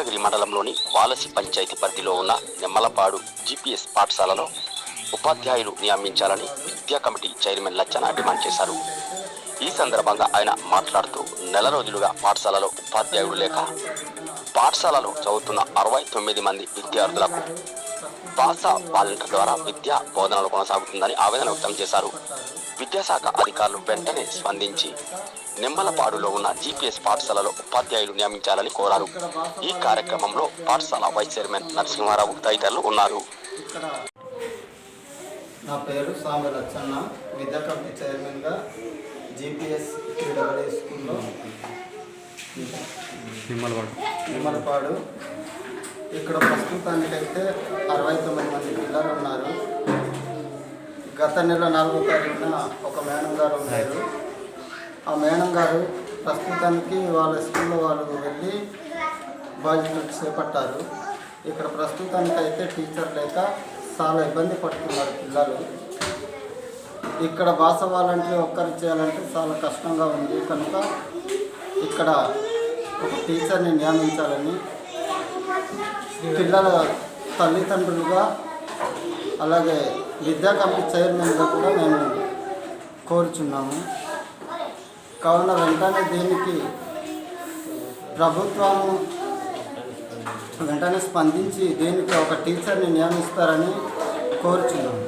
వెంకటగిరి మండలంలోని వాలసి పంచాయతీ పరిధిలో ఉన్న నిమ్మలపాడు జిపిఎస్ పాఠశాలలో ఉపాధ్యాయులు నియమించాలని విద్యా కమిటీ చైర్మన్ లచ్చన డిమాండ్ చేశారు. ఈ సందర్భంగా ఆయన మాట్లాడుతూ నెల రోజులుగా పాఠశాలలో ఉపాధ్యాయుడు లేక పాఠశాలలో చదువుతున్న 69 మంది విద్యార్థులకు భాషా వాలంటీర్ ద్వారా విద్యా బోధనలు కొనసాగుతుందని ఆవేదన వ్యక్తం చేశారు. విద్యాశాఖ అధికారులు వెంటనే స్పందించి నిమ్మలపాడులో ఉన్న జిపిఎస్ పాఠశాలలో ఉపాధ్యాయులు నియమించాలని కోరారు. ఈ కార్యక్రమంలో పాఠశాల వైస్ చైర్మన్ నరసింహారావు తదితరులు ఉన్నారు. నా పేరు సామి లచ్చన్న, విద్యా కమిటీ చైర్మన్గా జిపిఎస్ స్కూల్లో నిమ్మలపాడు. ఇక్కడ ప్రస్తుతానికైతే 69 మంది పిల్లలు ఉన్నారు. గత నెల 4వ తారీఖున ఒక మేడం గారు ఉన్నారు. ఆ మేడం గారు ప్రస్తుతానికి వాళ్ళ స్కూల్లో వాళ్ళు వెళ్ళి బాధ్యతలు చేపట్టారు. ఇక్కడ ప్రస్తుతానికైతే టీచర్ లేక చాలా ఇబ్బంది పడుతున్నారు పిల్లలు. ఇక్కడ భాష వాలంటీర్ ఒక్కరు చేయాలంటే చాలా కష్టంగా ఉంది. కనుక ఇక్కడ ఒక టీచర్ని నియమించాలని పిల్లల తల్లిదండ్రులుగా అలాగే విద్యా కమిటీ చైర్మన్గా కూడా మేము కోరుచున్నాము. కావున వెంటనే దీనికి ప్రభుత్వం వెంటనే స్పందించి దీనికి ఒక టీచర్ని నియమిస్తారని కోరుచున్నాము.